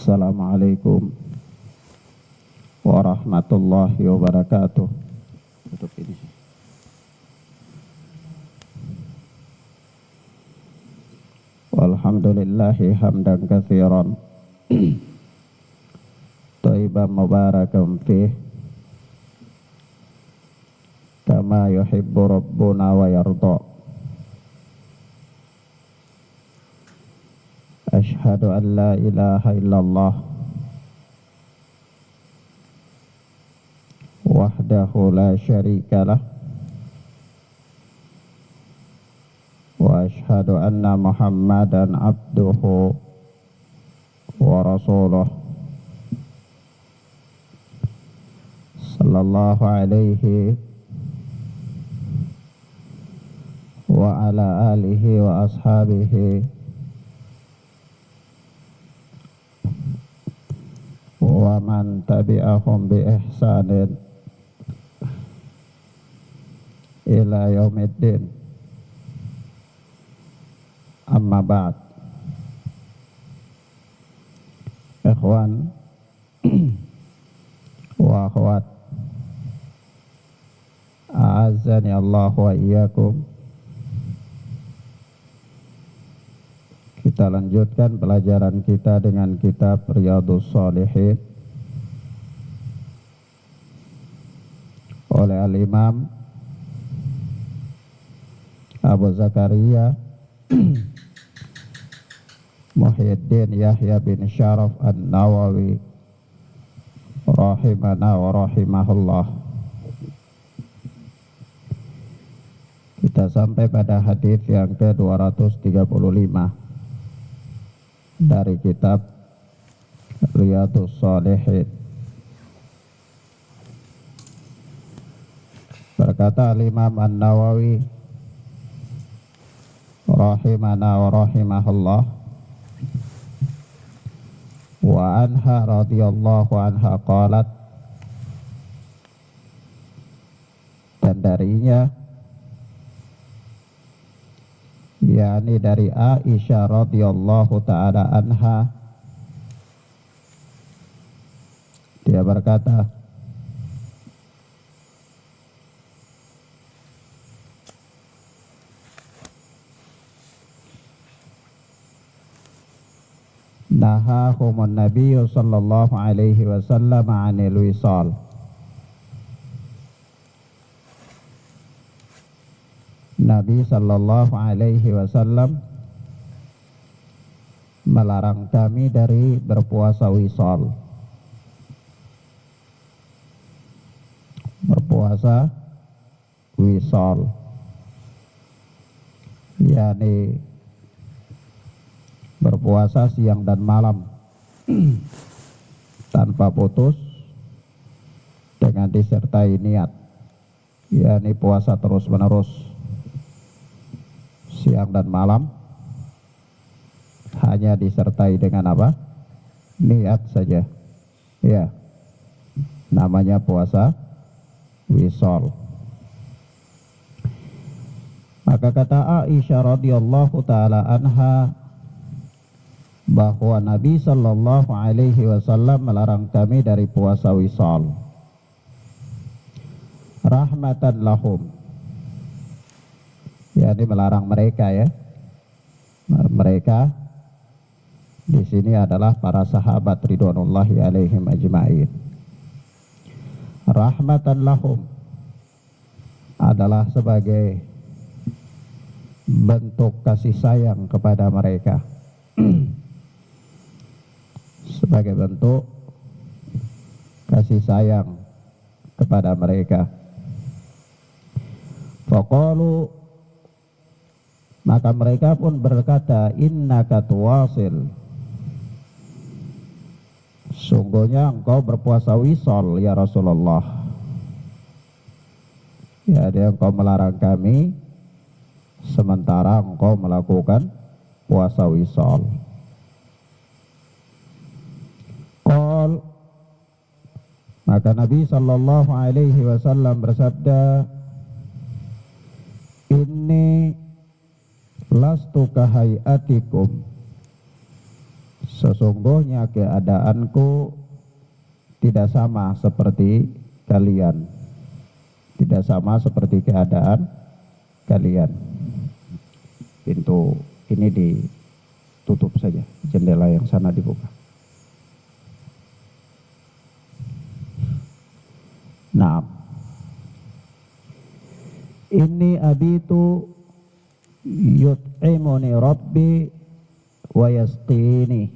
Assalamualaikum warahmatullahi wabarakatuh. Tutup ini. Walhamdulillahi hamdan katsiran thayyiban mubarakan fih kama yuhibbu rabbuna wa yarda. Ashhadu an la ilaha illallah wahdahu la syarika lah wa ashhadu anna Muhammadan abduhu wa rasuluh sallallahu alaihi wa ala alihi wa ashabihi wa man tabi'ahum bi ihsanin ila yaumiddin. Amma ba'd. Ikhwan wa akhwat, a'azzani Allah wa iyyakum. Kita lanjutkan pelajaran kita dengan kitab Riyadhus Shalihin oleh Al-Imam Abu Zakaria Muhyiddin Yahya bin Syaraf An-Nawawi rahimana wa rahimahullah. Kita sampai pada hadis yang ke-235 dari kitab Riyadhus Shalihin. Berkata Al-Imam An-Nawawi rahimana wa rahimahullah, wa anha radhiyallahu anha qalat, dan darinya, yakni dari Aisyah radhiyallahu ta'ala anha, dia berkata, nahahumun nabiyyu sallallahu alaihi wasallam 'anil wisal. Nabi sallallahu alaihi wasallam melarang kami dari berpuasa wisal. Berpuasa wisal, yakni berpuasa siang dan malam tanpa putus dengan disertai niat, yakni puasa terus menerus siang dan malam, hanya disertai dengan apa? Niat saja. Ya, namanya puasa wisal. Maka kata Aisyah radhiyallahu ta'ala anha bahwa Nabi sallallahu alaihi wasallam melarang kami dari puasa wisal, rahmatan lahum, yakni melarang mereka, ya. Mereka di sini adalah para sahabat ridwanullahi alaihim ajma'in. Rahmatan lahum adalah sebagai bentuk kasih sayang kepada mereka, sebagai bentuk kasih sayang kepada mereka. Faqalu, maka mereka pun berkata, innaka tuwasil, sungguhnya engkau berpuasa wisal ya Rasulullah. Ya, dia engkau melarang kami sementara engkau melakukan puasa wisal. Qal, maka Nabi sallallahu alaihi wasallam bersabda, inni lastu kahayatikum sesungguhnya keadaanku tidak sama seperti kalian, tidak sama seperti keadaan kalian. Pintu ini ditutup saja, jendela yang sana dibuka. Nah, inni abitu yut'imuni rabbi wa yasqini.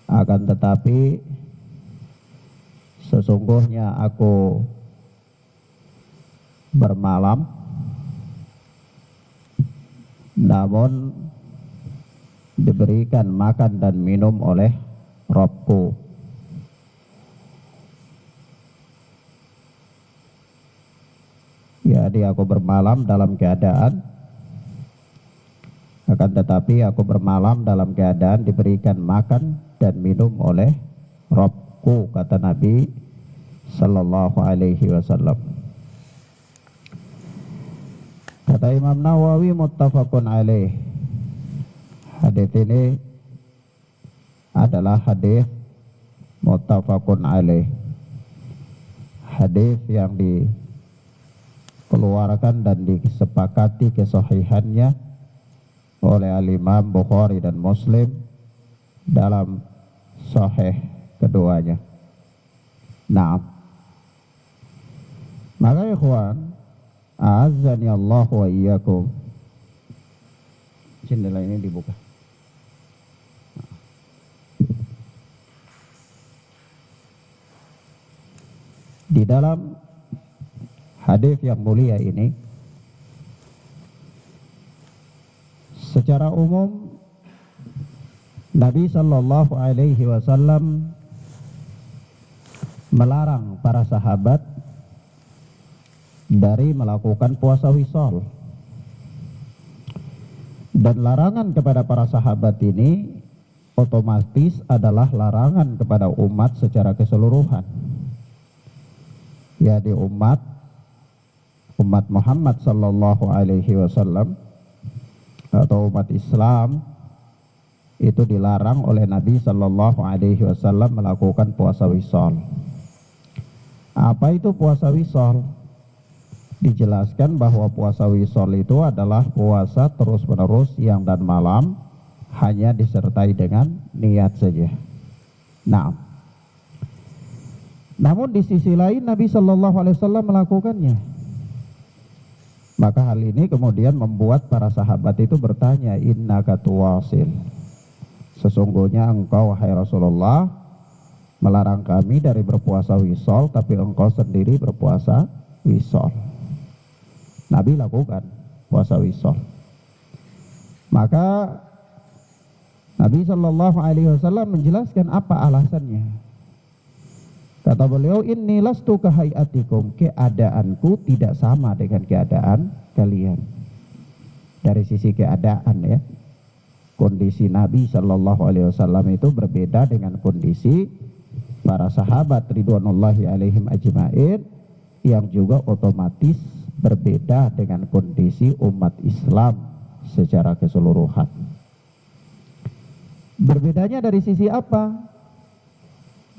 Akan tetapi sesungguhnya aku bermalam, namun diberikan makan dan minum oleh Rabbku. Jadi aku bermalam dalam keadaan, akan tetapi aku bermalam dalam keadaan diberikan makan dan minum oleh Rabbku, kata Nabi Sallallahu Alaihi Wasallam. Kata Imam Nawawi, muttafaqun alaih. Hadis ini adalah hadis muttafaqun alaih, hadis yang dikeluarkan dan disepakati kesahihannya oleh Al-Imam Bukhari dan Muslim dalam sahih keduanya. Nah, maka ikhwan, a'azzani Allah wa iyyakum, jendela ini dibuka. Di dalam hadis yang mulia ini, secara umum Nabi Sallallahu Alaihi Wasallam melarang para sahabat dari melakukan puasa wisol, dan larangan kepada para sahabat ini otomatis adalah larangan kepada umat secara keseluruhan. Ya, di umat Muhammad Sallallahu Alaihi Wasallam atau umat Islam itu dilarang oleh Nabi Sallallahu Alaihi Wasallam melakukan puasa wisol. Apa itu puasa wisol? Dijelaskan bahwa puasa wisol itu adalah puasa terus menerus siang dan malam, hanya disertai dengan niat saja. Nah, namun di sisi lain Nabi Sallallahu Alaihi Wasallam melakukannya. Maka hal ini kemudian membuat para sahabat itu bertanya, innaka tuwasil, sesungguhnya engkau wahai Rasulullah melarang kami dari berpuasa wisol, tapi engkau sendiri berpuasa wisol. Nabi lakukan puasa wisol. Maka Nabi Sallallahu Alaihi Wasallam menjelaskan apa alasannya. Kata beliau, inni lastu kahayatikum, keadaanku tidak sama dengan keadaan kalian. Dari sisi keadaan ya, kondisi Nabi Sallallahu Alaihi Wasallam itu berbeda dengan kondisi para sahabat ridwanullahi alaihim ajma'in, yang juga otomatis berbeda dengan kondisi umat Islam secara keseluruhan. Berbedanya dari sisi apa?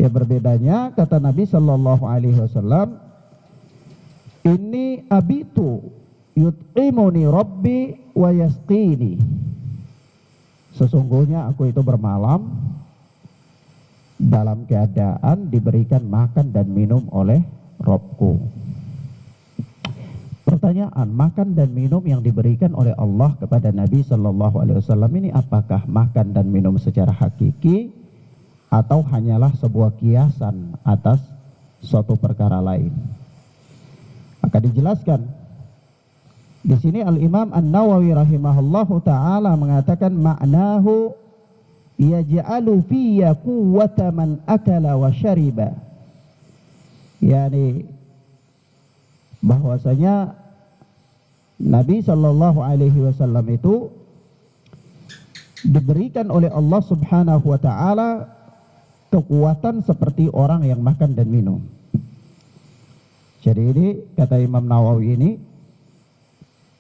Ya, berbedanya kata Nabi Sallallahu Alaihi Wasallam, ini abitu yut'imuni rabbi wa yasqini, sesungguhnya aku itu bermalam dalam keadaan diberikan makan dan minum oleh Rabbku. Pertanyaan, makan dan minum yang diberikan oleh Allah kepada Nabi Sallallahu Alaihi Wasallam ini apakah makan dan minum secara hakiki atau hanyalah sebuah kiasan atas suatu perkara lain? Maka dijelaskan di sini Al-Imam An-Nawawi rahimahullahu taala mengatakan, maknahu yaj'alu fiyya quwwata man akala wa syariba, yakni bahwasanya Nabi Sallallahu Alaihi Wasallam itu diberikan oleh Allah Subhanahu wa taala kekuatan seperti orang yang makan dan minum. Jadi ini kata Imam Nawawi ini,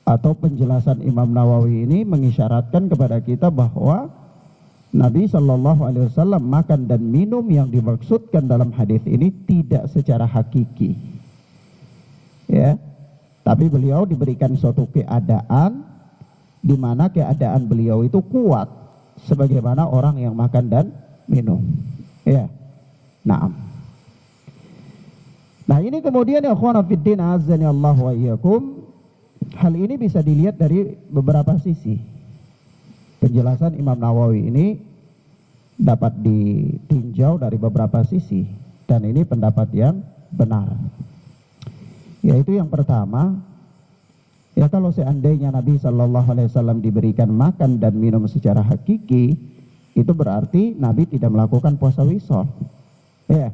atau penjelasan Imam Nawawi ini mengisyaratkan kepada kita bahwa Nabi Shallallahu Alaihi Wasallam makan dan minum yang dimaksudkan dalam hadis ini tidak secara hakiki, ya, tapi beliau diberikan suatu keadaan di mana keadaan beliau itu kuat, sebagaimana orang yang makan dan minum, ya. Nah ini kemudian ya akhwana fiddin azani Allah wa iyyakum, hal ini bisa dilihat dari beberapa sisi. Penjelasan Imam Nawawi ini dapat ditinjau dari beberapa sisi, dan ini pendapat yang benar. Yaitu yang pertama, ya kalau seandainya Nabi Shallallahu Alaihi Wasallam diberikan makan dan minum secara hakiki, itu berarti Nabi tidak melakukan puasa wisol, ya.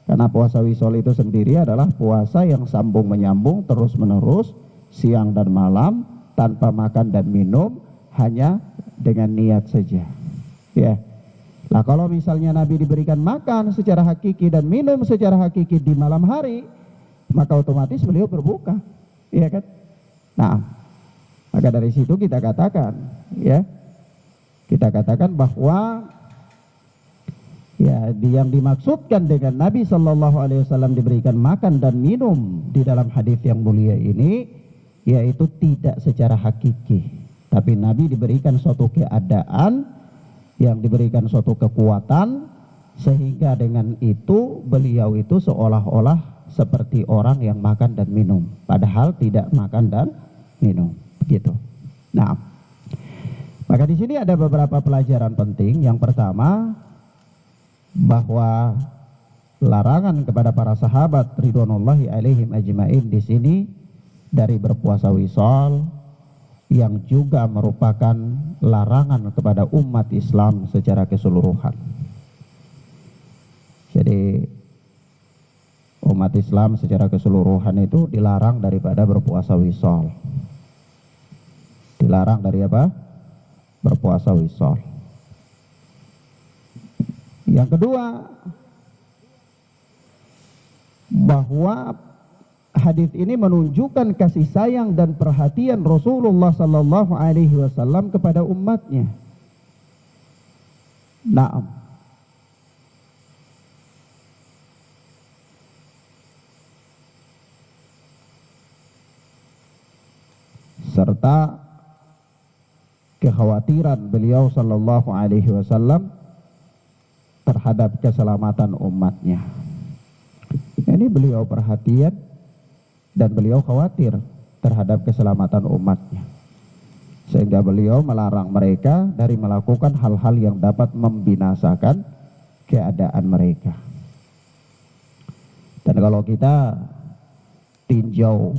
Karena puasa wisol itu sendiri adalah puasa yang sambung menyambung terus menerus siang dan malam tanpa makan dan minum, hanya dengan niat saja, ya. Nah kalau misalnya Nabi diberikan makan secara hakiki dan minum secara hakiki di malam hari, maka otomatis beliau berbuka, ya kan? Nah, maka dari situ kita katakan, ya, kita katakan bahwa ya yang dimaksudkan dengan Nabi Shallallahu Alaihi Wasallam diberikan makan dan minum di dalam hadis yang mulia ini, yaitu tidak secara hakiki, tapi Nabi diberikan suatu keadaan, yang diberikan suatu kekuatan, sehingga dengan itu beliau itu seolah-olah seperti orang yang makan dan minum, padahal tidak makan dan minum, begitu. Nah, maka di sini ada beberapa pelajaran penting. Yang pertama, bahwa larangan kepada para sahabat ridwanullahi alaihim ajmain di sini dari berpuasa wisol, yang juga merupakan larangan kepada umat Islam secara keseluruhan. Jadi umat Islam secara keseluruhan itu dilarang daripada berpuasa wisol. Dilarang dari apa? Berpuasa wisol. Yang kedua, bahwa hadis ini menunjukkan kasih sayang dan perhatian Rasulullah Sallallahu Alaihi Wasallam kepada umatnya. Naam. Serta kekhawatiran beliau Sallallahu Alaihi Wasallam terhadap keselamatan umatnya. Ini beliau perhatian dan beliau khawatir terhadap keselamatan umatnya, sehingga beliau melarang mereka dari melakukan hal-hal yang dapat membinasakan keadaan mereka. Dan kalau kita tinjau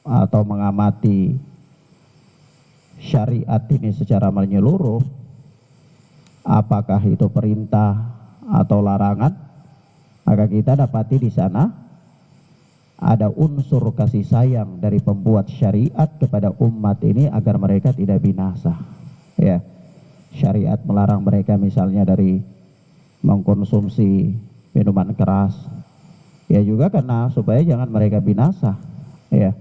atau mengamati syariat ini secara menyeluruh, apakah itu perintah atau larangan, maka kita dapati di sana ada unsur kasih sayang dari pembuat syariat kepada umat ini agar mereka tidak binasa. Ya, syariat melarang mereka misalnya dari mengkonsumsi minuman keras, ya juga karena supaya jangan mereka binasa. Ya,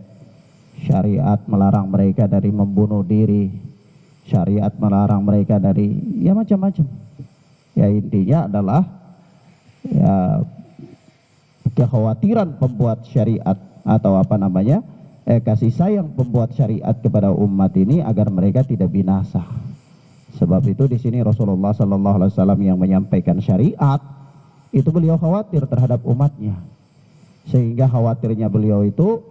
syariat melarang mereka dari membunuh diri, syariat melarang mereka dari ya macam-macam. Ya intinya adalah ya kekhawatiran pembuat syariat atau apa namanya kasih sayang pembuat syariat kepada umat ini agar mereka tidak binasa. Sebab itu di sini Rasulullah Sallallahu Alaihi Wasallam yang menyampaikan syariat itu beliau khawatir terhadap umatnya, sehingga khawatirnya beliau itu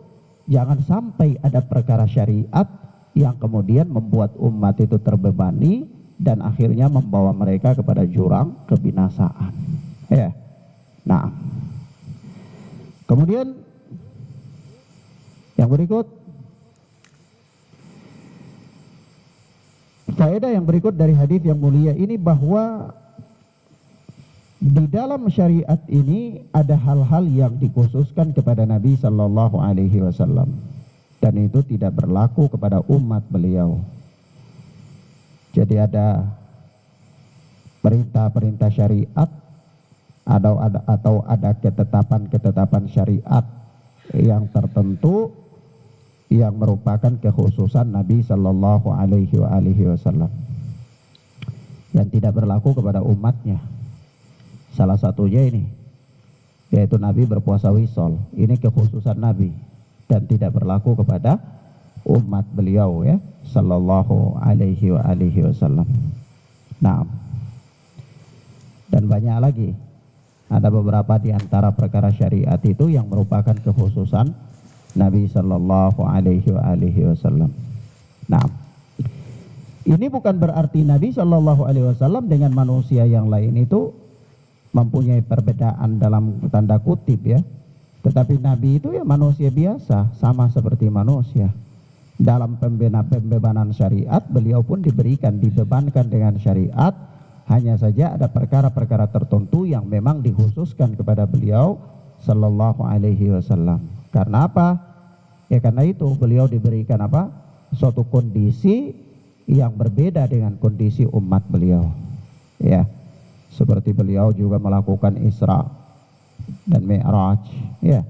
jangan sampai ada perkara syariat yang kemudian membuat umat itu terbebani dan akhirnya membawa mereka kepada jurang kebinasaan. Ya. Nah, kemudian yang berikut, faedah yang berikut dari hadis yang mulia ini, bahwa di dalam syariat ini ada hal-hal yang dikhususkan kepada Nabi Sallallahu Alaihi Wasallam, dan itu tidak berlaku kepada umat beliau. Jadi ada perintah-perintah syariat atau ada ketetapan-ketetapan syariat yang tertentu yang merupakan kekhususan Nabi Sallallahu Alaihi Wasallam. Dan dan tidak berlaku kepada umatnya. Salah satunya ini, yaitu Nabi berpuasa wisol. Ini kekhususan Nabi dan tidak berlaku kepada umat beliau ya, sallallahu alaihi wa alihi wasallam. Nah, dan banyak lagi. Ada beberapa di antara perkara syariat itu yang merupakan kekhususan Nabi sallallahu alaihi wa alihi wasallam. Nah, ini bukan berarti Nabi sallallahu alaihi wasallam dengan manusia yang lain itu mempunyai perbedaan dalam tanda kutip ya. Tetapi Nabi itu ya manusia biasa, sama seperti manusia. Dalam pembebanan syariat beliau pun dibebankan dengan syariat. Hanya saja ada perkara-perkara tertentu yang memang dikhususkan kepada beliau sallallahu alaihi wasallam. Karena apa? Ya karena itu beliau diberikan apa? Suatu kondisi yang berbeda dengan kondisi umat beliau. Ya. Seperti beliau juga melakukan Isra dan Mi'raj. Ya.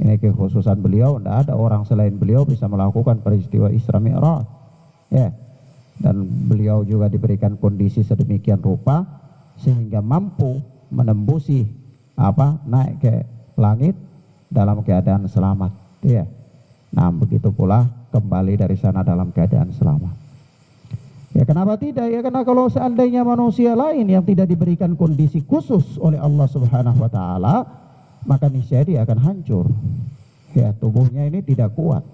Ini kekhususan beliau, tidak ada orang selain beliau bisa melakukan peristiwa Isra Mi'raj. Ya. Dan beliau juga diberikan kondisi sedemikian rupa sehingga mampu menembusi naik ke langit dalam keadaan selamat. Ya. Nah, begitu pula kembali dari sana dalam keadaan selamat. Ya kenapa tidak? Ya karena kalau seandainya manusia lain yang tidak diberikan kondisi khusus oleh Allah Subhanahu wa taala, maka niscaya dia akan hancur. Ya, tubuhnya ini tidak kuat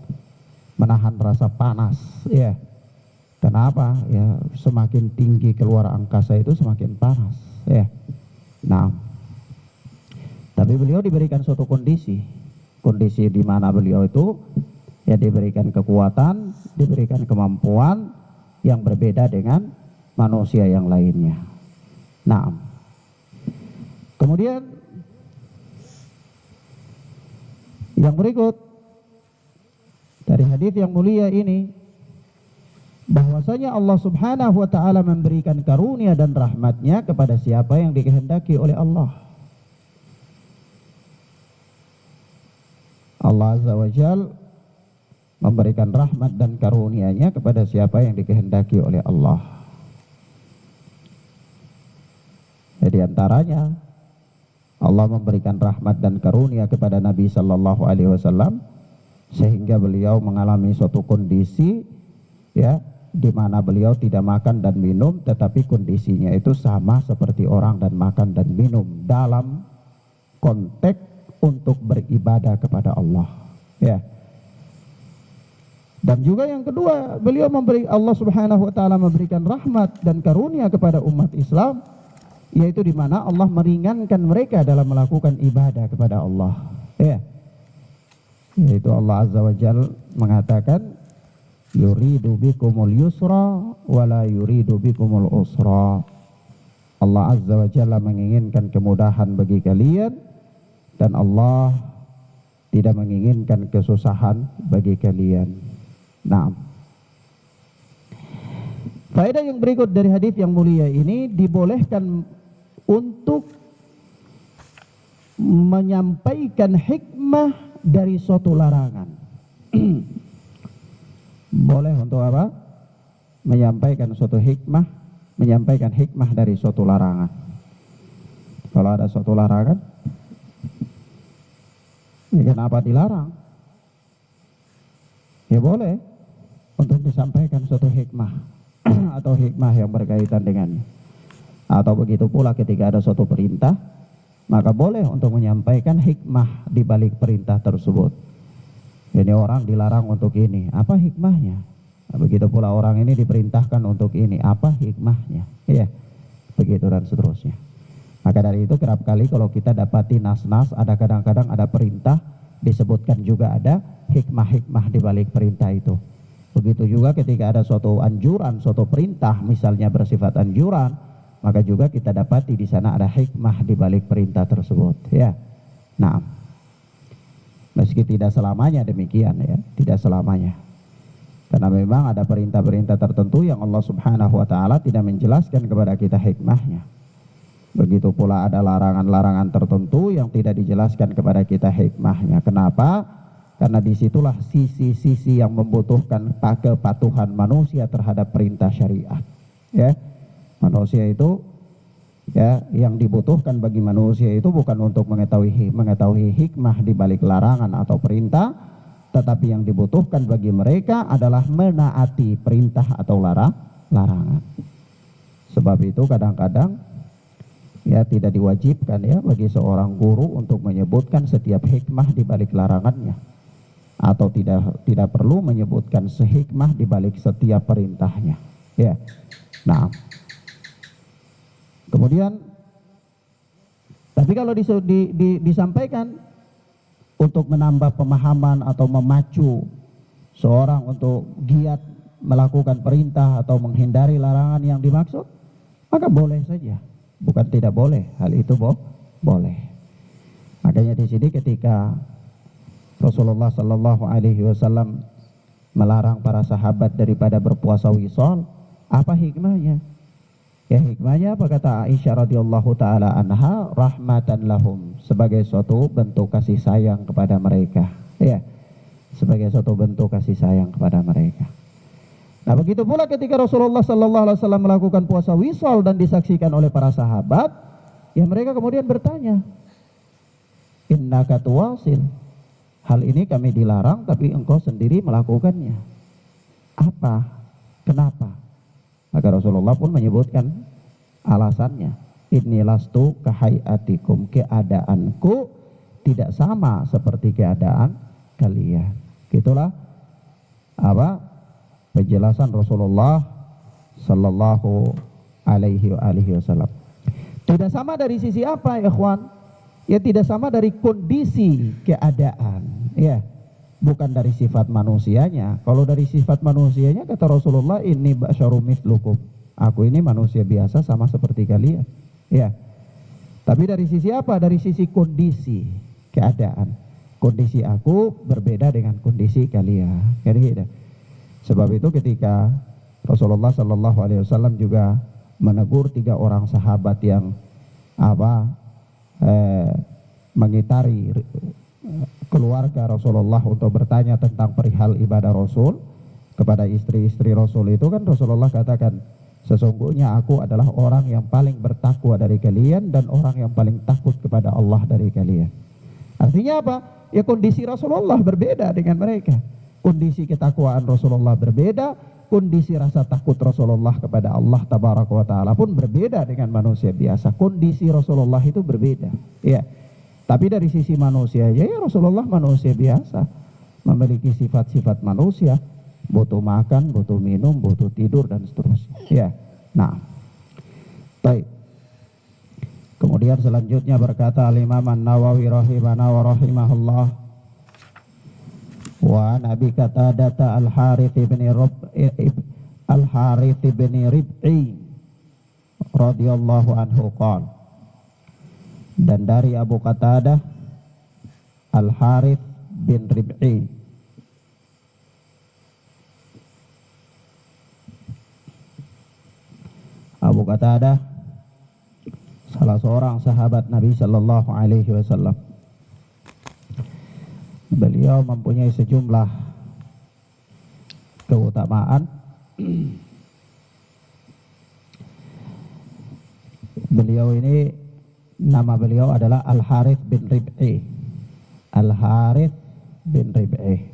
menahan rasa panas, ya. Kenapa? Ya, semakin tinggi keluar angkasa itu semakin panas, ya. Nah, tapi beliau diberikan suatu kondisi di mana beliau itu ya diberikan kekuatan, diberikan kemampuan yang berbeda dengan manusia yang lainnya. Nah, kemudian yang berikut dari hadis yang mulia ini, bahwasanya Allah Subhanahu wa taala memberikan karunia dan rahmatnya kepada siapa yang dikehendaki oleh Allah. Allah Azza wa Jalla memberikan rahmat dan karunia-Nya kepada siapa yang dikehendaki oleh Allah. Jadi antaranya Allah memberikan rahmat dan karunia kepada Nabi sallallahu alaihi wasallam sehingga beliau mengalami suatu kondisi ya di mana beliau tidak makan dan minum, tetapi kondisinya itu sama seperti orang dan makan dan minum dalam konteks untuk beribadah kepada Allah. Ya. Dan juga yang kedua, Allah Subhanahu wa taala memberikan rahmat dan karunia kepada umat Islam, yaitu di mana Allah meringankan mereka dalam melakukan ibadah kepada Allah. Ya. Yaitu Allah Azza wa Jalla mengatakan, yuridu bikumul yusra wala yuridu bikumul usra. Allah Azza wa Jalla menginginkan kemudahan bagi kalian dan Allah tidak menginginkan kesusahan bagi kalian. Nah, faedah yang berikut dari hadis yang mulia ini, dibolehkan untuk menyampaikan hikmah dari suatu larangan. Boleh untuk apa? Menyampaikan suatu hikmah, menyampaikan hikmah dari suatu larangan. Kalau ada suatu larangan, ya kenapa dilarang? Ya boleh untuk disampaikan suatu hikmah atau hikmah yang berkaitan dengannya. Atau begitu pula ketika ada suatu perintah, maka boleh untuk menyampaikan hikmah di balik perintah tersebut. Ini orang dilarang untuk ini, apa hikmahnya? Nah, begitu pula orang ini diperintahkan untuk ini, apa hikmahnya? Ya, begitu dan seterusnya. Maka dari itu kerap kali kalau kita dapati nas-nas, ada kadang-kadang ada perintah, disebutkan juga ada hikmah-hikmah di balik perintah itu. Begitu juga ketika ada suatu anjuran, suatu perintah misalnya bersifat anjuran, maka juga kita dapati di sana ada hikmah di balik perintah tersebut. Ya, nah, meski tidak selamanya demikian ya, tidak selamanya. Karena memang ada perintah-perintah tertentu yang Allah Subhanahu wa taala tidak menjelaskan kepada kita hikmahnya. Begitu pula ada larangan-larangan tertentu yang tidak dijelaskan kepada kita hikmahnya. Kenapa? Karena disitulah sisi-sisi yang membutuhkan kepatuhan manusia terhadap perintah syariat. Ya, Manusia itu ya, yang dibutuhkan bagi manusia itu bukan untuk mengetahui hikmah di balik larangan atau perintah, tetapi yang dibutuhkan bagi mereka adalah menaati perintah atau larangan. Sebab itu kadang-kadang ya tidak diwajibkan ya bagi seorang guru untuk menyebutkan setiap hikmah di balik larangannya, atau tidak perlu menyebutkan sehikmah di balik setiap perintahnya. Ya. Nah, kemudian, tapi kalau disampaikan untuk menambah pemahaman atau memacu seorang untuk giat melakukan perintah atau menghindari larangan yang dimaksud, maka boleh saja, bukan tidak boleh. Hal itu boleh. Makanya di sini ketika Rasulullah Sallallahu Alaihi Wasallam melarang para sahabat daripada berpuasa wisol, apa hikmahnya? Ya, hikmahnya apa kata Aisyah radhiyallahu taala anha, rahmatan lahum, sebagai suatu bentuk kasih sayang kepada mereka. Ya, sebagai suatu bentuk kasih sayang kepada mereka. Nah, begitu pula ketika Rasulullah sallallahu alaihi wasallam melakukan puasa wisol dan disaksikan oleh para sahabat, ya mereka kemudian bertanya, innaka tuwasil, hal ini kami dilarang tapi engkau sendiri melakukannya. Apa? Kenapa? Maka Rasulullah pun menyebutkan alasannya. Inni lastu kahayatikum, keadaanku tidak sama seperti keadaan kalian. Gitulah apa penjelasan Rasulullah Sallallahu Alaihi Wasallam. Tidak sama dari sisi apa, ya ikhwan? Ya tidak sama dari kondisi keadaan, ya. Bukan dari sifat manusianya. Kalau dari sifat manusianya kata Rasulullah, ini basyarum mithlukum, aku ini manusia biasa sama seperti kalian, ya. Tapi dari sisi apa? Dari sisi kondisi keadaan. Kondisi aku berbeda dengan kondisi kalian. Gitu. Sebab itu ketika Rasulullah Sallallahu Alaihi Wasallam juga menegur 3 orang sahabat yang mengitari keluarga Rasulullah untuk bertanya tentang perihal ibadah Rasul kepada istri-istri Rasul, itu kan Rasulullah katakan, sesungguhnya aku adalah orang yang paling bertakwa dari kalian dan orang yang paling takut kepada Allah dari kalian. Artinya apa? Ya kondisi Rasulullah berbeda dengan mereka. Kondisi ketakwaan Rasulullah berbeda, kondisi rasa takut Rasulullah kepada Allah Tabaraka wa Ta'ala pun berbeda dengan manusia biasa. Kondisi Rasulullah itu berbeda, ya. Tapi dari sisi manusia ya Rasulullah manusia biasa, memiliki sifat-sifat manusia, butuh makan, butuh minum, butuh tidur dan seterusnya. Ya. Nah, baik. Kemudian selanjutnya berkata Al-Imam An-Nawawi rahimahana wa rahimahullah, wa Nabi Qatadah Al-Harits bin Rib'i radhiyallahu anhu qala, dan dari Abu Qatadah Al-Harits bin Rib'i Abu Qatadah salah seorang sahabat Nabi Sallallahu Alaihi Wasallam. Beliau mempunyai sejumlah keutamaan. Beliau ini, nama beliau adalah Al-Harits bin Rib'i. Al-Harits bin Rib'i.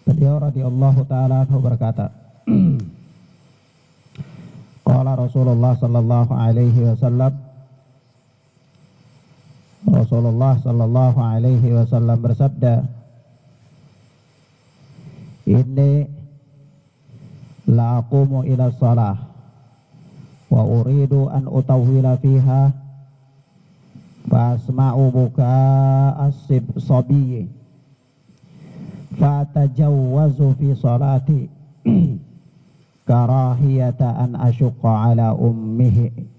Beliau radhiyallahu ta'ala anhu berkata, qala Rasulullah sallallahu alaihi wasallam, Rasulullah sallallahu alaihi wasallam bersabda, inni la aqumu ila shalah wa uridu an utawwila fiha fa asma'u buka'a as-sabiyyi fa tajawwazu fi salati karahiyata an asyqa ala ummihi.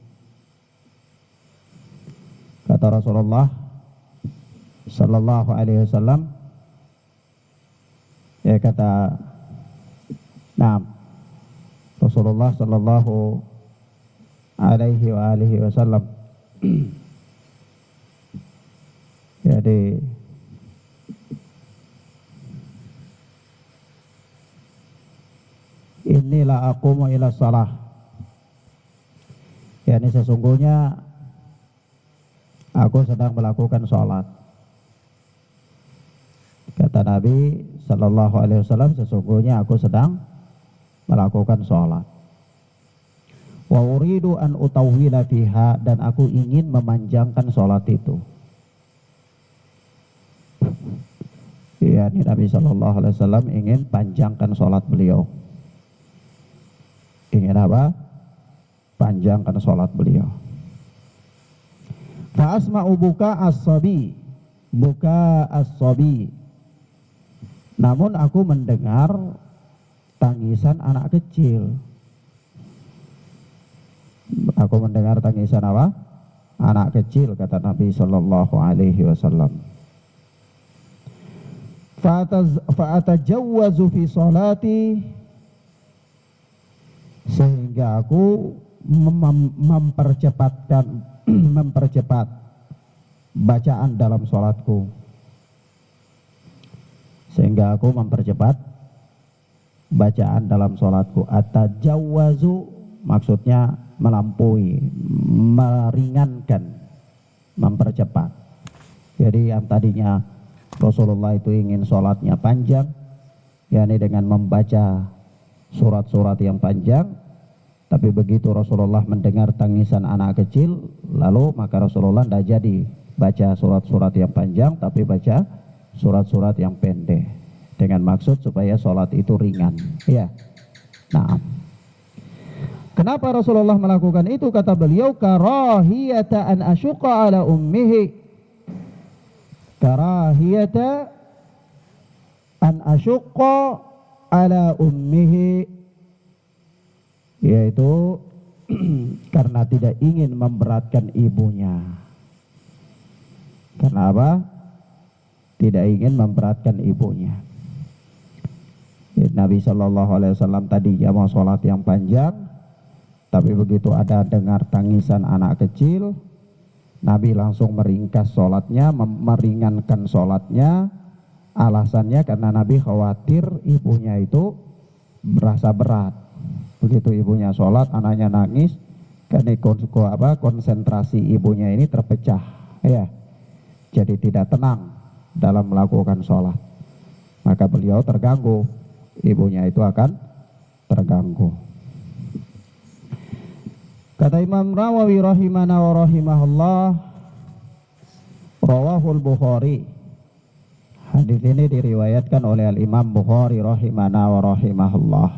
Kata Rasulullah sallallahu alaihi wasallam, ya kata Rasulullah sallallahu alaihi wasallam, jadi inilah aqumu ila shalah, yakni sesungguhnya aku sedang melakukan sholat. Kata Nabi Sallallahu Alaihi Wasallam, sesungguhnya aku sedang melakukan sholat. Wa uridu an utawwila fiha, dan aku ingin memanjangkan sholat itu. Ya, ini Nabi Sallallahu Alaihi Wasallam ingin panjangkan sholat beliau. Ingin apa? Panjangkan sholat beliau. Fa asma'u buka as-sabi, buka as-sabi. Namun aku mendengar tangisan anak kecil. Aku mendengar tangisan apa? Anak kecil, kata Nabi Sallallahu Alaihi Wasallam. Fa'atajawwazu fi sholati, sehingga aku mempercepat bacaan dalam sholatku. Sehingga aku mempercepat bacaan dalam sholatku. Atajawwazu maksudnya melampaui, meringankan, mempercepat. Jadi yang tadinya Rasulullah itu ingin sholatnya panjang, yakni dengan membaca surat-surat yang panjang, tapi begitu Rasulullah mendengar tangisan anak kecil, lalu maka Rasulullah tidak jadi baca surat-surat yang panjang, tapi baca surat-surat yang pendek, dengan maksud supaya sholat itu ringan. Ya, nah, kenapa Rasulullah melakukan itu? Kata beliau, karahiyata an asyqa ala ummihi, karahiyata an asyqa ala ummihi, yaitu karena tidak ingin memberatkan ibunya. Karena apa? Tidak ingin memberatkan ibunya. Nabi Shallallahu Alaihi Wasallam tadinya mau sholat yang panjang, tapi begitu ada dengar tangisan anak kecil, Nabi langsung meringkas sholatnya, meringankan sholatnya. Alasannya karena Nabi khawatir ibunya itu berasa berat. Begitu ibunya sholat, anaknya nangis, karena konsentrasi ibunya ini terpecah, ya. Jadi tidak tenang dalam melakukan sholat. Maka beliau terganggu, ibunya itu akan terganggu. Kata Imam Nawawi rahimana wa rahimahullah, rawahul Bukhari. Hadis ini diriwayatkan oleh Al-Imam Bukhari rahimana wa rahimahullah.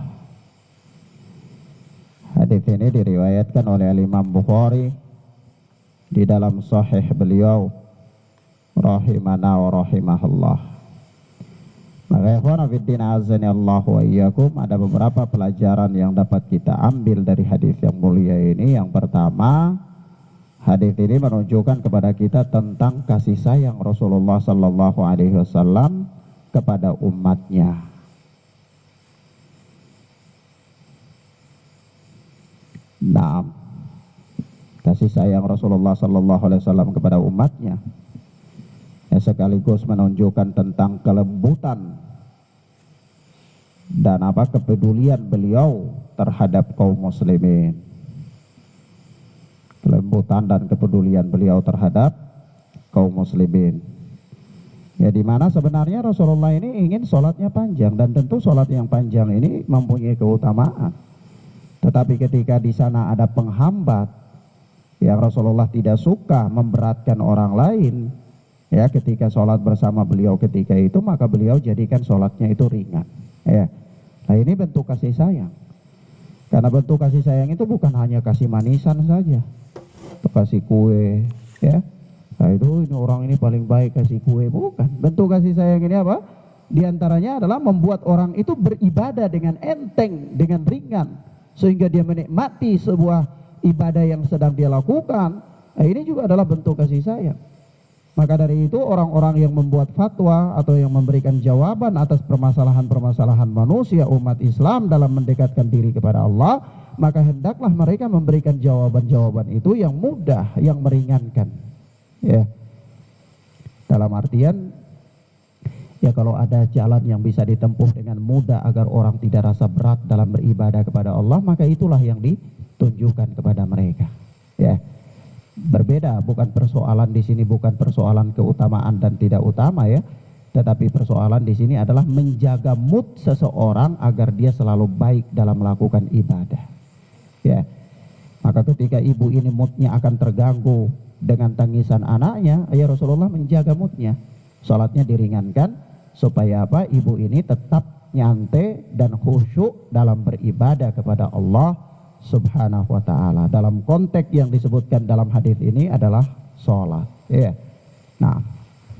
Hadis ini diriwayatkan oleh Al-Imam Bukhari di dalam sahih beliau rahimana wa rahimahullah. Maka ikhwan fillah azani Allah wa iyyakum, ada beberapa pelajaran yang dapat kita ambil dari hadis yang mulia ini. Yang pertama, hadis ini menunjukkan kepada kita tentang kasih sayang Rasulullah sallallahu alaihi wasallam kepada umatnya. Nah, kasih sayang Rasulullah sallallahu alaihi wasallam kepada umatnya sekaligus menunjukkan tentang kelembutan dan kepedulian beliau terhadap kaum muslimin. Kelembutan dan kepedulian beliau terhadap kaum muslimin. Ya, dimana sebenarnya Rasulullah ini ingin sholatnya panjang, dan tentu sholat yang panjang ini mempunyai keutamaan. Tetapi ketika di sana ada penghambat yang Rasulullah tidak suka memberatkan orang lain, ya, ketika sholat bersama beliau ketika itu, maka beliau jadikan sholatnya itu ringan. Ya, nah ini bentuk kasih sayang. Karena bentuk kasih sayang itu bukan hanya kasih manisan saja, atau kasih kue, ya. Nah itu ini orang ini paling baik kasih kue, bukan. Bentuk kasih sayang ini apa? Di antaranya adalah membuat orang itu beribadah dengan enteng, dengan ringan, sehingga dia menikmati sebuah ibadah yang sedang dia lakukan. Nah, ini juga adalah bentuk kasih sayang. Maka dari itu orang-orang yang membuat fatwa atau yang memberikan jawaban atas permasalahan-permasalahan manusia umat Islam dalam mendekatkan diri kepada Allah, maka hendaklah mereka memberikan jawaban-jawaban itu yang mudah, yang meringankan. Ya. Dalam artian, ya kalau ada jalan yang bisa ditempuh dengan mudah agar orang tidak rasa berat dalam beribadah kepada Allah, maka itulah yang ditunjukkan kepada mereka. Ya, berbeda, bukan persoalan di sini bukan persoalan keutamaan dan tidak utama ya, tetapi persoalan di sini adalah menjaga mood seseorang agar dia selalu baik dalam melakukan ibadah. Ya, maka ketika ibu ini moodnya akan terganggu dengan tangisan anaknya, ya Rasulullah menjaga moodnya, sholatnya diringankan supaya apa? Ibu ini tetap nyantai dan khusyuk dalam beribadah kepada Allah Subhanahu wa ta'ala. Dalam konteks yang disebutkan dalam hadis ini adalah sholat. Ya. Nah,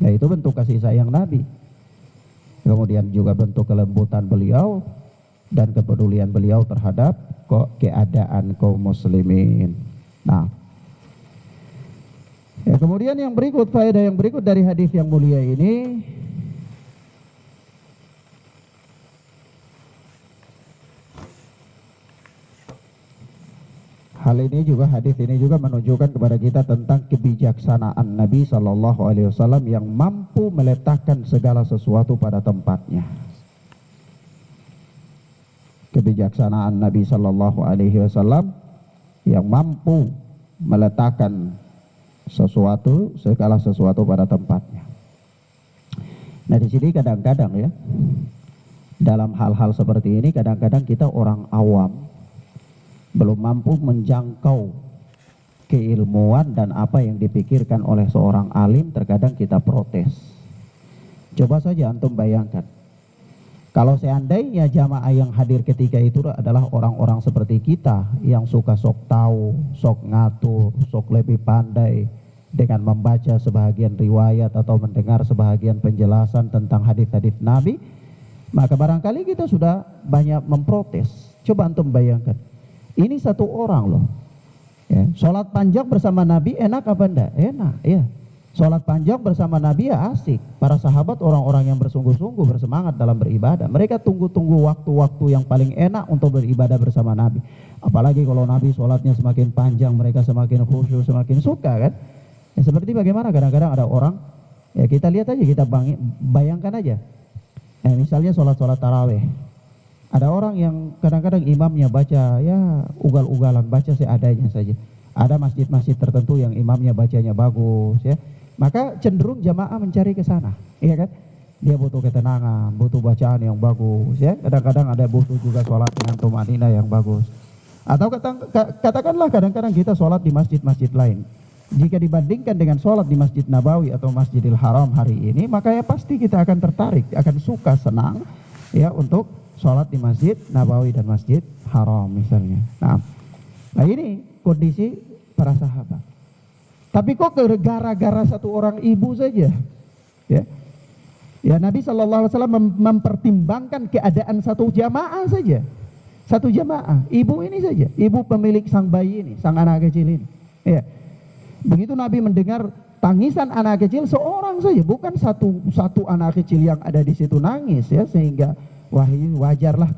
yaitu bentuk kasih sayang Nabi. Kemudian juga bentuk kelembutan beliau dan kepedulian beliau terhadap keadaan kaum muslimin. Nah, ya, kemudian yang berikut, faedah yang berikut dari hadis yang mulia ini, hal ini juga, hadis ini juga menunjukkan kepada kita tentang kebijaksanaan Nabi Shallallahu Alaihi Wasallam yang mampu meletakkan segala sesuatu pada tempatnya. Kebijaksanaan Nabi Shallallahu Alaihi Wasallam yang mampu meletakkan segala sesuatu pada tempatnya. Nah, di sini kadang-kadang ya, dalam hal-hal seperti ini kadang-kadang kita orang awam belum mampu menjangkau keilmuan dan apa yang dipikirkan oleh seorang alim, terkadang kita protes. Coba saja antum bayangkan, kalau seandainya jamaah yang hadir ketika itu adalah orang-orang seperti kita yang suka sok tahu, sok ngatur, sok lebih pandai dengan membaca sebahagian riwayat atau mendengar sebahagian penjelasan tentang hadis-hadis Nabi, maka barangkali kita sudah banyak memprotes. Coba antum bayangkan, ini satu orang loh, ya, sholat panjang bersama Nabi enak apa enggak? Enak, ya. Sholat panjang bersama Nabi ya asik. Para sahabat orang-orang yang bersungguh-sungguh bersemangat dalam beribadah. Mereka tunggu-tunggu waktu-waktu yang paling enak untuk beribadah bersama Nabi. Apalagi kalau Nabi sholatnya semakin panjang, mereka semakin khusyuk, semakin suka kan? Ya, seperti bagaimana kadang-kadang ada orang, ya kita lihat aja, kita bayangkan aja. Misalnya sholat-sholat taraweh. Ada orang yang kadang-kadang imamnya baca ya ugal-ugalan, baca seadanya saja. Ada masjid-masjid tertentu yang imamnya bacanya bagus ya. Maka cenderung jamaah mencari ke sana, iya kan? Dia butuh ketenangan, butuh bacaan yang bagus ya. Kadang-kadang ada butuh juga sholat dengan tumanina yang bagus. Atau katakanlah kadang-kadang kita sholat di masjid-masjid lain. Jika dibandingkan dengan sholat di Masjid Nabawi atau Masjidil Haram hari ini, maka ya pasti kita akan tertarik, akan suka, senang ya untuk sholat di Masjid Nabawi dan Masjid Haram misalnya. Nah ini kondisi para sahabat. Tapi kok gara-gara satu orang ibu saja, ya Nabi SAW mempertimbangkan keadaan satu jamaah saja, satu jamaah, ibu ini saja, ibu pemilik sang bayi ini, sang anak kecil ini. Ya, begitu Nabi mendengar tangisan anak kecil seorang saja, bukan satu anak kecil yang ada di situ nangis ya, sehingga wah ini wajarlah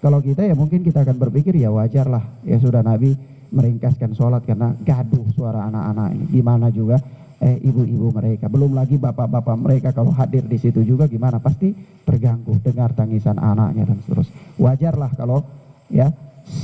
kalau kita ya mungkin kita akan berpikir ya wajarlah ya sudah Nabi meringkaskan sholat karena gaduh suara anak-anak ini. Gimana juga ibu-ibu mereka, belum lagi bapak-bapak mereka kalau hadir di situ juga gimana, pasti terganggu dengar tangisan anaknya dan seterusnya. Wajarlah kalau ya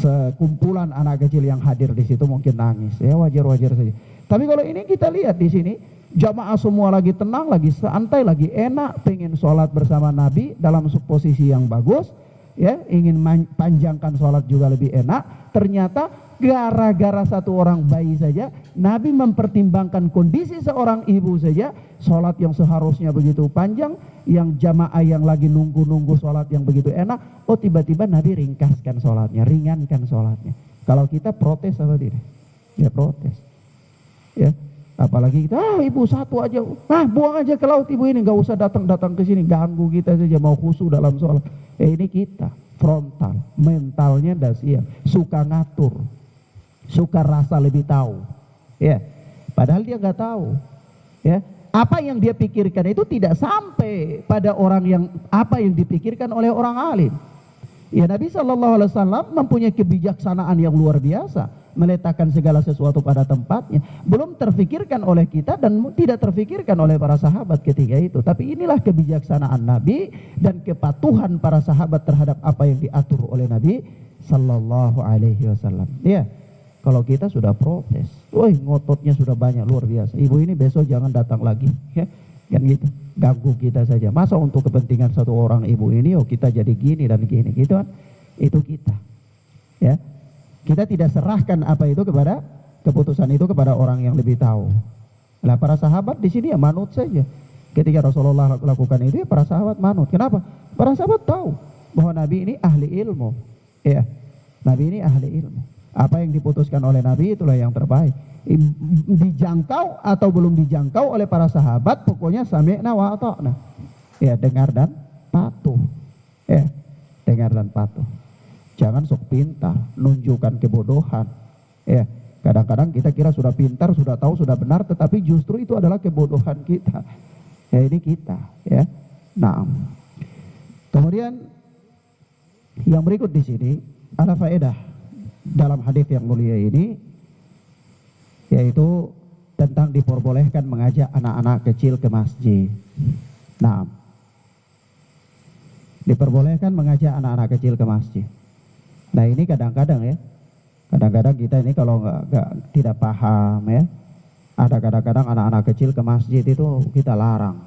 sekumpulan anak kecil yang hadir di situ mungkin nangis ya, wajar-wajar saja. Tapi kalau ini kita lihat di sini jamaah semua lagi tenang, lagi santai, lagi enak, pengen sholat bersama Nabi dalam posisi yang bagus, ya, ingin panjangkan sholat juga lebih enak. Ternyata gara-gara satu orang bayi saja, Nabi mempertimbangkan kondisi seorang ibu saja, sholat yang seharusnya begitu panjang, yang jamaah yang lagi nunggu-nunggu sholat yang begitu enak, oh tiba-tiba Nabi ringkaskan sholatnya, ringankan sholatnya. Kalau kita protes apa tidak? Ya protes. Ya. Apalagi kita, ibu satu aja, buang aja ke laut ibu ini, nggak usah datang ke sini, ganggu kita saja, mau khusyuk dalam sholat. Ini kita frontal, mentalnya dah siap, suka ngatur, suka rasa lebih tahu, ya. Padahal dia nggak tahu, ya. Apa yang dia pikirkan itu tidak sampai pada orang yang apa yang dipikirkan oleh orang alim. Ya Nabi SAW mempunyai kebijaksanaan yang luar biasa, meletakkan segala sesuatu pada tempatnya. Belum terfikirkan oleh kita dan tidak terfikirkan oleh para sahabat ketika itu. Tapi inilah kebijaksanaan Nabi dan kepatuhan para sahabat terhadap apa yang diatur oleh Nabi Sallallahu Alaihi Wasallam. Ya, kalau kita sudah protes, woi ngototnya sudah banyak luar biasa. Ibu ini besok jangan datang lagi, ya kan gitu. Ganggu kita saja. Masa untuk kepentingan satu orang ibu ini, oh kita jadi gini dan gini, gitu kan? Itu kita, ya. Kita tidak serahkan apa itu kepada keputusan itu kepada orang yang lebih tahu. Nah para sahabat di sini ya manut saja. Ketika Rasulullah lakukan itu, ya para sahabat manut. Kenapa? Para sahabat tahu bahwa Nabi ini ahli ilmu, ya. Nabi ini ahli ilmu. Apa yang diputuskan oleh Nabi itulah yang terbaik. Dijangkau atau belum dijangkau oleh para sahabat, pokoknya sami'na wa ata'na. Ya, dengar dan patuh. Ya, dengar dan patuh. Jangan sok pintar, nunjukkan kebodohan. Ya, kadang-kadang kita kira sudah pintar, sudah tahu, sudah benar, tetapi justru itu adalah kebodohan kita. Ya, ini kita, ya. Nah, kemudian yang berikut di sini ada faedah dalam hadis yang mulia ini, yaitu tentang diperbolehkan mengajak anak-anak kecil ke masjid. Nah, diperbolehkan mengajak anak-anak kecil ke masjid. Nah ini kadang-kadang ya, kadang-kadang kita ini kalau tidak paham ya, ada kadang-kadang anak-anak kecil ke masjid itu kita larang,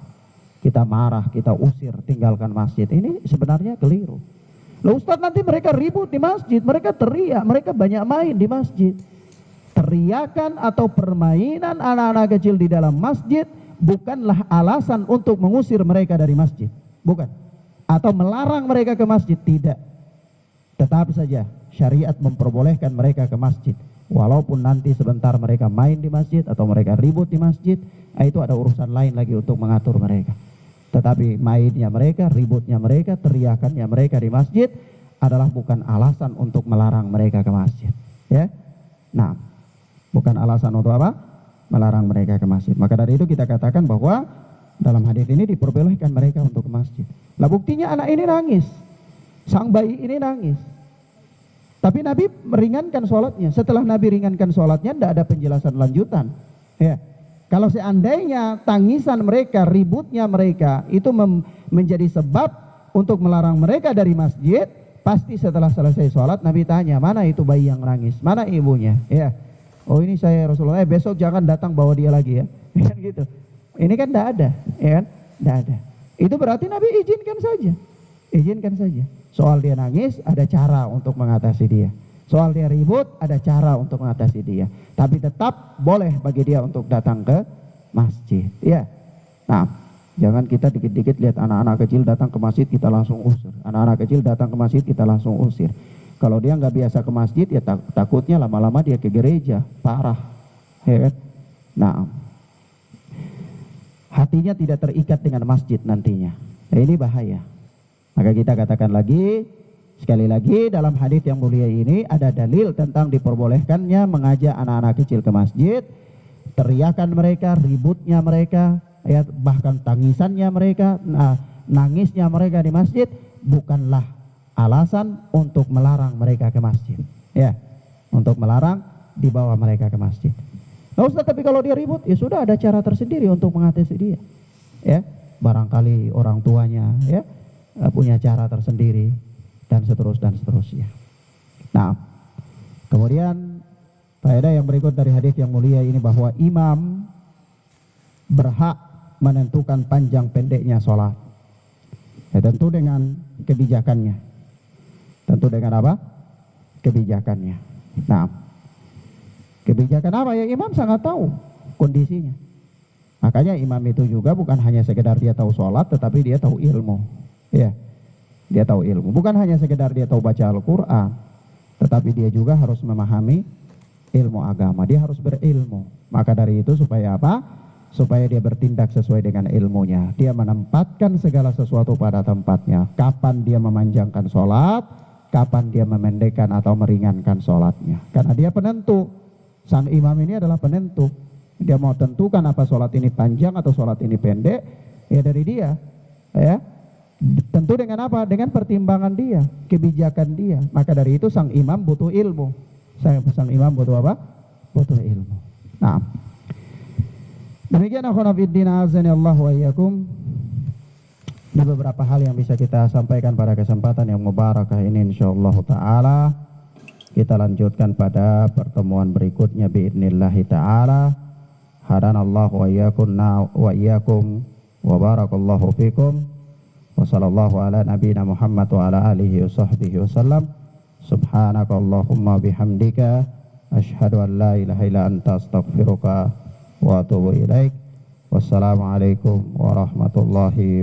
kita marah, kita usir, tinggalkan masjid. Ini sebenarnya keliru. Loh Ustaz, nanti mereka ribut di masjid, mereka teriak, mereka banyak main di masjid. Teriakan atau permainan anak-anak kecil di dalam masjid bukanlah alasan untuk mengusir mereka dari masjid, bukan. Atau melarang mereka ke masjid, tidak. Tetap saja syariat memperbolehkan mereka ke masjid. Walaupun nanti sebentar mereka main di masjid atau mereka ribut di masjid, itu ada urusan lain lagi untuk mengatur mereka. Tetapi mainnya mereka, ributnya mereka, teriakannya mereka di masjid adalah bukan alasan untuk melarang mereka ke masjid, ya. Nah, bukan alasan untuk apa? Melarang mereka ke masjid. Maka dari itu kita katakan bahwa dalam hadis ini diperbolehkan mereka untuk ke masjid. Lah buktinya anak ini nangis, sang bayi ini nangis. Tapi Nabi meringankan sholatnya. Setelah Nabi ringankan sholatnya, tidak ada penjelasan lanjutan, ya. Kalau seandainya tangisan mereka, ributnya mereka itu menjadi sebab untuk melarang mereka dari masjid, pasti setelah selesai sholat Nabi tanya, mana itu bayi yang nangis, mana ibunya, ya. Oh ini saya Rasulullah, besok jangan datang bawa dia lagi ya, kan gitu. Ini kan tidak ada, ya kan, tidak ada. Itu berarti Nabi izinkan saja, izinkan saja. Soal dia nangis ada cara untuk mengatasi dia. Soal dia ribut ada cara untuk mengatasi dia. Tapi tetap boleh bagi dia untuk datang ke masjid, ya. Nah, jangan kita dikit-dikit lihat anak-anak kecil datang ke masjid kita langsung usir. Anak-anak kecil datang ke masjid kita langsung usir. Kalau dia nggak biasa ke masjid ya takutnya lama-lama dia ke gereja, parah, ya kan? Nah, hatinya tidak terikat dengan masjid nantinya. Nah, ini bahaya. Maka kita katakan lagi, sekali lagi dalam hadis yang mulia ini ada dalil tentang diperbolehkannya mengajak anak-anak kecil ke masjid. Teriakan mereka, ributnya mereka, ya, bahkan tangisannya mereka, nangisnya mereka di masjid bukanlah alasan untuk melarang mereka ke masjid, ya, untuk melarang dibawa mereka ke masjid. Nah Ustaz, tapi kalau dia ribut, ya sudah ada cara tersendiri untuk mengatasi dia, ya. Barangkali orang tuanya, ya, punya cara tersendiri dan seterusnya. Nah, kemudian faedah yang berikut dari hadis yang mulia ini bahwa imam berhak menentukan panjang pendeknya sholat, ya, tentu dengan kebijakannya. Tentu dengan apa? Kebijakannya. Nah, kebijakan apa ya? Imam sangat tahu kondisinya. Makanya imam itu juga bukan hanya sekedar dia tahu sholat, tetapi dia tahu ilmu, ya. Dia tahu ilmu. Bukan hanya sekedar dia tahu baca Al-Quran, tetapi dia juga harus memahami ilmu agama. Dia harus berilmu. Maka dari itu supaya apa? Supaya dia bertindak sesuai dengan ilmunya. Dia menempatkan segala sesuatu pada tempatnya. Kapan dia memanjangkan sholat, kapan dia memendekkan atau meringankan sholatnya. Karena dia penentu. Sang imam ini adalah penentu. Dia mau tentukan apa sholat ini panjang atau sholat ini pendek, ya dari dia, ya. Tentu dengan apa? Dengan pertimbangan dia, kebijakan dia. Maka dari itu sang imam butuh ilmu. Sang imam butuh apa? Butuh ilmu. Nah, demikian akhwana fiddin azani Allah wa iyyakum. Ada beberapa hal yang bisa kita sampaikan pada kesempatan yang mubarakah ini insyaallah taala. Kita lanjutkan pada pertemuan berikutnya biidznillah ta'ala. Hadanallahu wa iyyakum wa barakallahu fikum. Wa sallallahu ala nabiyyina Muhammad wa ala alihi wa sahbihi wasallam. Subhanakallahumma bihamdika asyhadu an la ilaha illa anta astaghfiruka wa atubu ilaik. Wassalamualaikum warahmatullahi wabarakatuh.